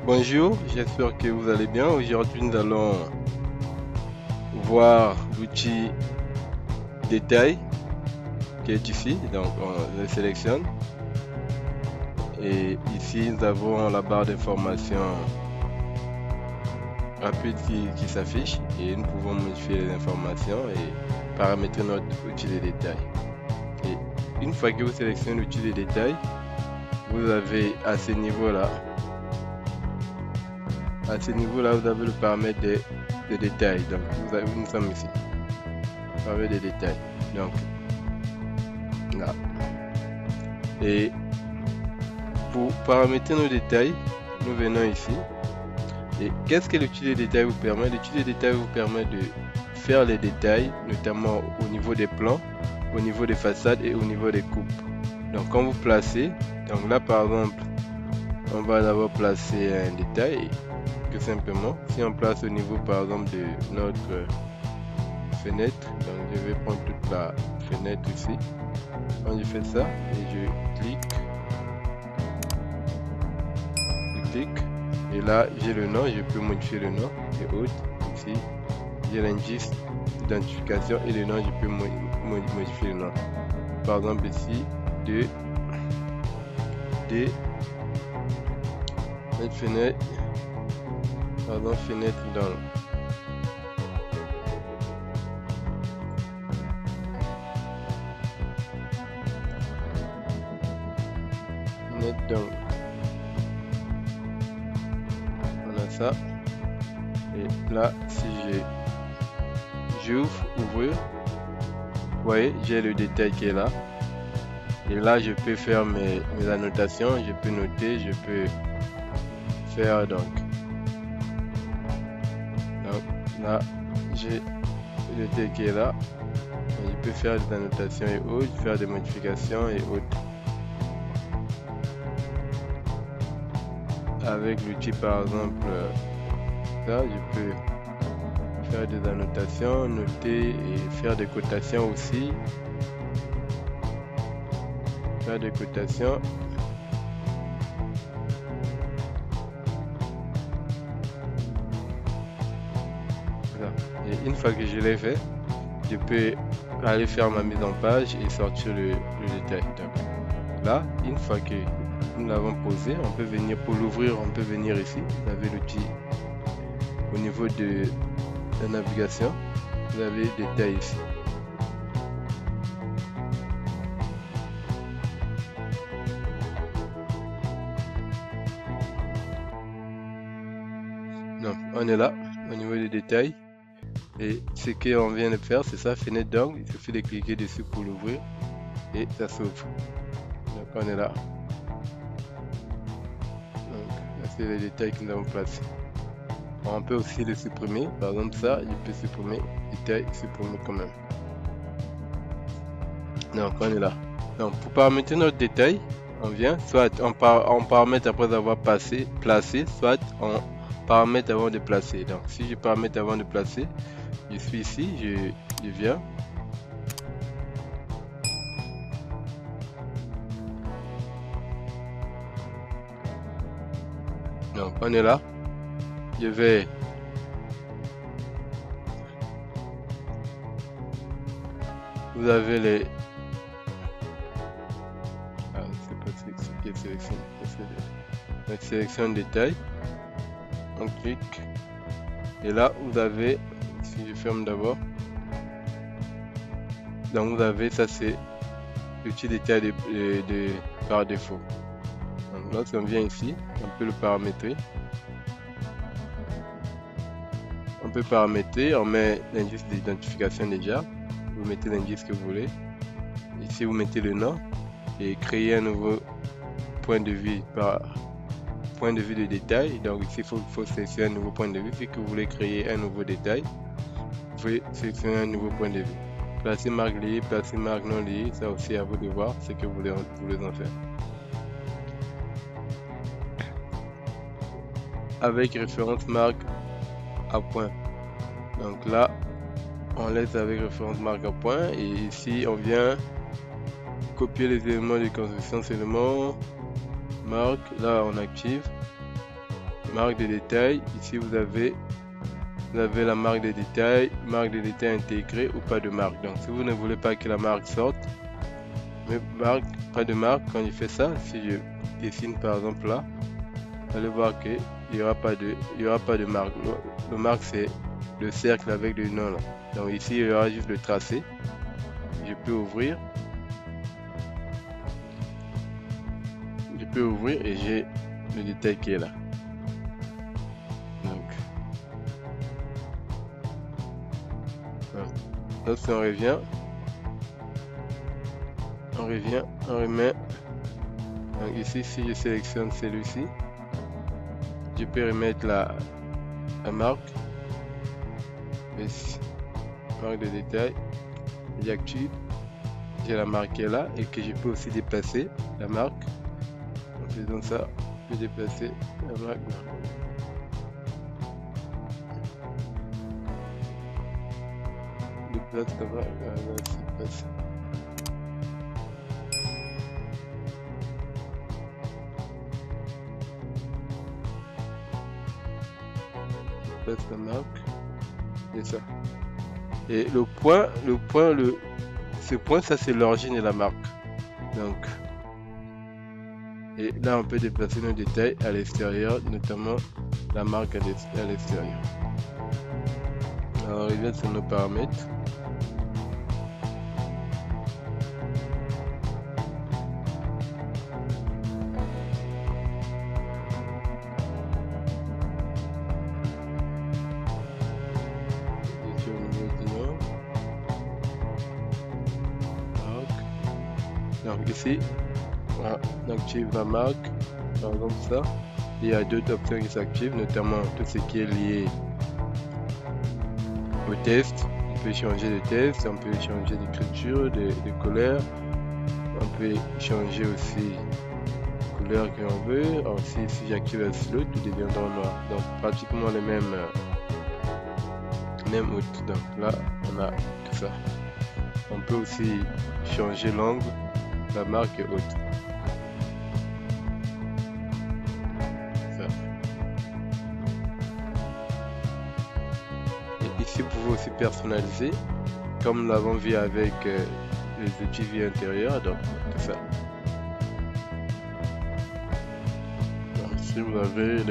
Bonjour, j'espère que vous allez bien. Aujourd'hui, nous allons voir l'outil détail qui est ici. Donc, on le sélectionne. Et ici, nous avons la barre d'information rapide qui s'affiche. Et nous pouvons modifier les informations et paramétrer notre outil de détail. Et une fois que vous sélectionnez l'outil de détail, vous avez à ce niveau-là, vous avez le paramètre de détail. Donc, nous sommes ici. Paramètre de détail. Donc, là. Et pour paramétrer nos détails, nous venons ici. Et qu'est-ce que l'outil de détail vous permet? L'outil de détail vous permet de faire les détails, notamment au niveau des plans, au niveau des façades et au niveau des coupes. Donc, quand vous placez, donc là par exemple, on va d'abord placer un détail. Tout simplement, si on place au niveau par exemple de notre fenêtre, donc je vais prendre toute la fenêtre ici. Quand je fais ça et je clique et là j'ai le nom, je peux modifier le nom et autres. Ici j'ai l'indice d'identification et le nom, je peux modifier le nom. Par exemple ici de notre fenêtre. Pardon, fenêtre dans fenêtre dans. On a ça. Et là, si j'ouvre, ouvrir, vous voyez, j'ai le détail qui est là. Et là, je peux faire mes annotations, je peux noter, je peux faire donc là j'ai le détail qui est là. Je peux faire des annotations et autres, faire des modifications et autres avec l'outil. Par exemple ça, je peux faire des annotations, noter et faire des cotations aussi, faire des cotations. Et une fois que je l'ai fait, je peux aller faire ma mise en page et sortir le détail. Donc, là, une fois que nous l'avons posé, on peut venir pour l'ouvrir, on peut venir ici. Vous avez l'outil au niveau de la navigation. Vous avez le détail ici. Donc, on est là au niveau des détails. Et ce qu'on vient de faire, c'est ça, fenêtre d'angle. Il suffit de cliquer dessus pour l'ouvrir et ça s'ouvre. Donc on est là. Donc là, c'est les détails que nous avons placés. On peut aussi les supprimer. Par exemple, ça, je peux supprimer. Détail, supprimer quand même. Donc on est là. Donc pour paramétrer notre détail, on vient, soit on paramètre après avoir placé, soit on paramètre avant de placer. Donc si je paramètre avant de placer, je suis ici, je viens. Donc on est là. Je vais vous avez les c'est pas ce qui est sélectionné, c'est la sélection de détail. On clique et là vous avez, si je ferme d'abord, donc vous avez ça, c'est l'outil détail de par défaut. Donc lorsqu'on vient ici, on peut le paramétrer. On peut paramétrer, on met l'indice d'identification déjà. Vous mettez l'indice que vous voulez. Ici vous mettez le nom et créer un nouveau point de vue par point de vue de détail. Donc ici il faut sélectionner un nouveau point de vue. Si vous voulez créer un nouveau détail, vous pouvez sélectionner un nouveau point de vue. Placer marque liée, placer marque non liée, ça aussi à vous de voir ce que vous voulez en faire. Avec référence marque à point. Donc là, on laisse avec référence marque à point et ici on vient copier les éléments de construction seulement. Marque, là on active. marque de détail. Ici vous avez la marque de détail intégrée ou pas de marque. Donc si vous ne voulez pas que la marque sorte, mais marque, pas de marque, quand je fais ça, si je dessine par exemple là, vous allez voir que il y aura pas de marque. Le marque c'est le cercle avec le nom là. Donc ici il y aura juste le tracé. Je peux ouvrir. Et j'ai le détail qui est là. Donc là, si on revient, on remet. Donc ici, si je sélectionne celui-ci, je peux remettre la marque. Ici, marque de détail, j'active, j'ai la marque qui est là et que je peux aussi déplacer la marque. En faisant ça, je peux déplacer la marque. Déplace la marque, déplace la marque. Et ça. Et ce point, ça c'est l'origine de la marque. Donc, et là on peut déplacer nos détails à l'extérieur, notamment la marque à l'extérieur. Alors on revient sur nos paramètres. Donc ici, voilà, j'active la marque, par exemple ça. Il y a d'autres options qui s'activent, notamment tout ce qui est lié au test. On peut changer de test, on peut changer d'écriture, de couleur. On peut changer aussi la couleur que l'on veut. Alors si j'active un stylo, tout deviendra noir. Donc pratiquement les mêmes outils. Donc là, on a tout ça. On peut aussi changer l'angle. La marque est haute. Et ici, vous pouvez aussi personnaliser, comme nous l'avons vu avec les outils vie intérieure, donc tout ça. Donc, ici, vous avez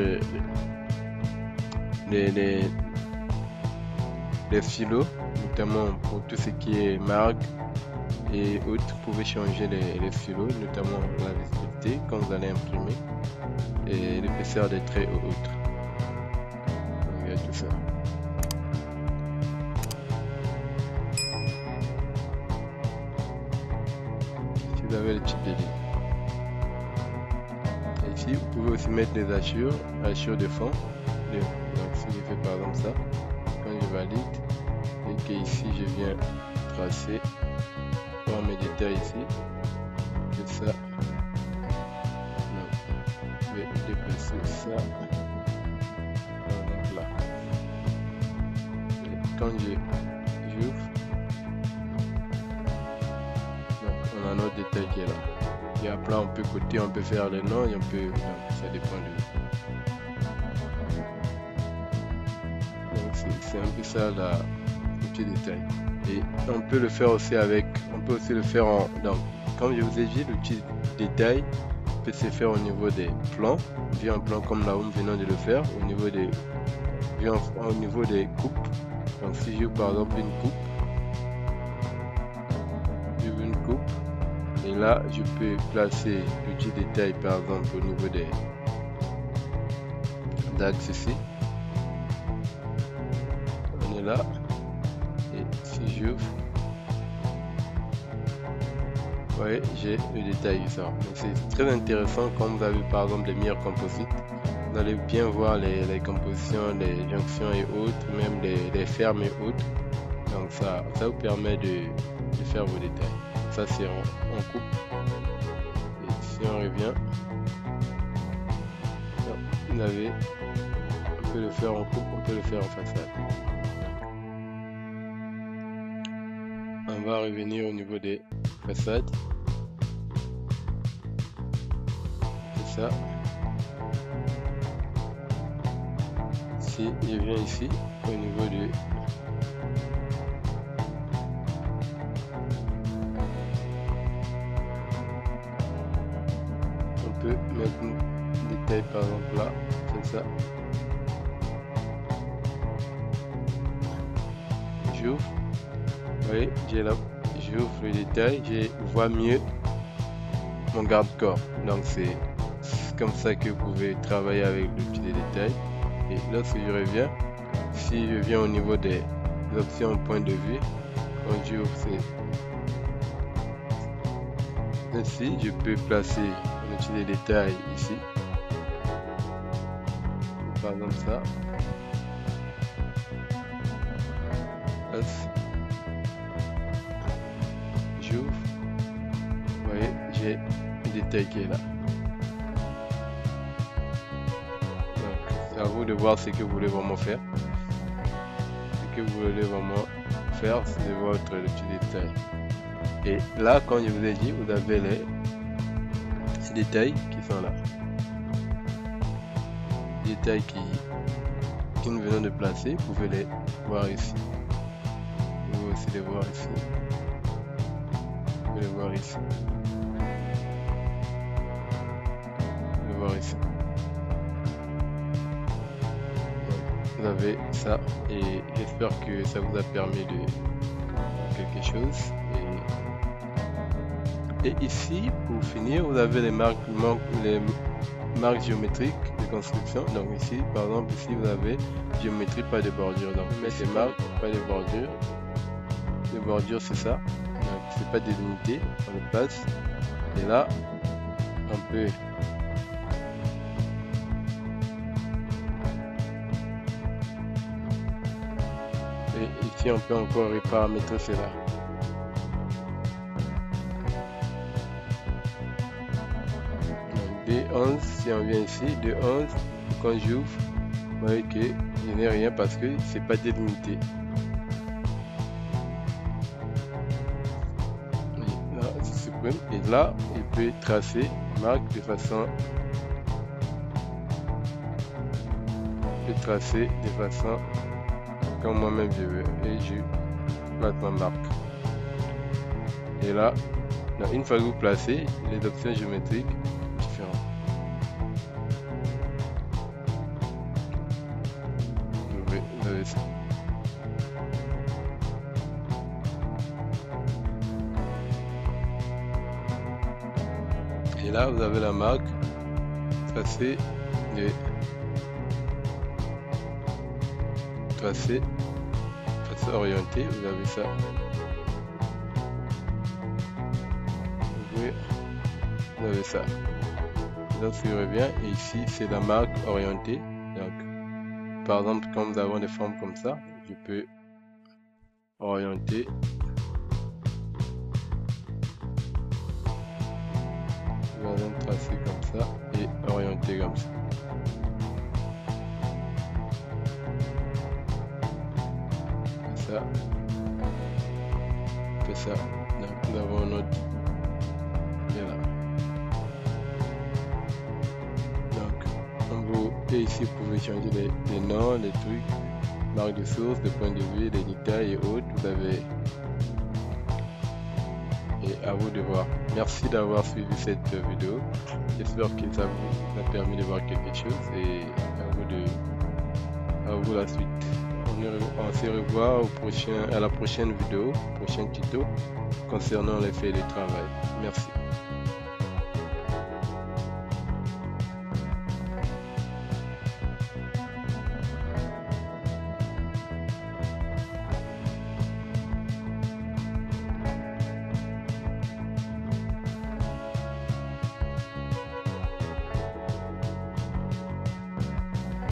les stylos, notamment pour tout ce qui est marque et autres. Vous pouvez changer les stylos, notamment la visibilité quand vous allez imprimer et l'épaisseur des traits ou autres. Donc il y a tout ça. Ici vous avez le type de ligne. Et ici vous pouvez aussi mettre des hachures de fond. Donc si je fais par exemple ça, quand je valide et que ici je viens tracer mes détails ici, c'est ça. Donc, je vais déplacer ça. Donc là. Et quand j'ouvre, donc on a notre détail qui est là. Et après on peut coter, on peut faire les noms et on peut. Donc, ça dépend de. Donc c'est un peu ça le petit détail. Et on peut le faire aussi donc comme je vous ai dit, l'outil détail peut se faire au niveau des plans, via un plan comme là où nous venons de le faire, au niveau des coupes. Donc si j'ouvre par exemple une coupe, et là je peux placer l'outil détail par exemple au niveau des axes ici. On est là. Si j'ouvre, ouais, j'ai le détail de ça. C'est très intéressant quand vous avez par exemple des murs composites. Vous allez bien voir les compositions, les jonctions et autres, même les fermes et autres. Donc ça vous permet de faire vos détails. Ça c'est en coupe. Et si on revient, on peut le faire en coupe, on peut le faire en façade. On va revenir au niveau des façades. C'est ça. si je viens ici au niveau de on peut mettre un détail par exemple là, c'est ça. J'ouvre, vous voyez, j'ouvre le détail, je vois mieux mon garde-corps. Donc c'est comme ça que vous pouvez travailler avec l'outil de détail. Et lorsque je reviens, si je viens au niveau des options point de vue, quand j'ouvre ainsi, je peux placer l'outil de détail ici, par exemple ça. J'ouvre, vous voyez, j'ai un détail qui est là. Donc c'est à vous de voir ce que vous voulez vraiment faire. Ce que vous voulez vraiment faire, c'est votre petit détail. Et là, comme je vous ai dit, vous avez les détails qui sont là. Les détails que nous venons de placer, vous pouvez les voir ici. Vous pouvez aussi les voir ici. Vous pouvez les voir ici. Vous pouvez les voir ici. Donc, vous avez ça et j'espère que ça vous a permis de quelque chose. Et ici, pour finir, vous avez les marques géométriques de construction. Donc ici, par exemple, ici vous avez géométrie, pas de bordure. Donc vous mettez marques, pas de bordure. Les bordures, c'est ça. Donc c'est pas délimité, on le place. Et là, on peut et ici on peut encore reparamétrer cela. D11, si on vient ici, D11, quand j'ouvre, vous voyez que je n'ai rien parce que c'est pas délimité. Et là, je supprime. Et là, il peut tracer marque de façon. Il peut tracer de façon comme moi-même je veux. Et je place ma marque. Et là, une fois que vous placez les options géométriques, et là vous avez la marque tracé orienté, vous avez ça. Vous avez ça. Donc je reviens et ici c'est la marque orientée. Donc par exemple quand nous avons des formes comme ça, je peux orienter. Je vais tracer comme ça et orienter comme ça. Ça. Fait ça. Donc nous avons notre. Et là. Et ici vous pouvez changer les noms, les trucs, marques de source, de point de vue, des détails et autres. Vous avez. Et à vous de voir. Merci d'avoir suivi cette vidéo. J'espère que ça vous a permis de voir quelque chose et à vous la suite. On se revoit à la prochaine vidéo, prochain tuto concernant les faits de travail. Merci.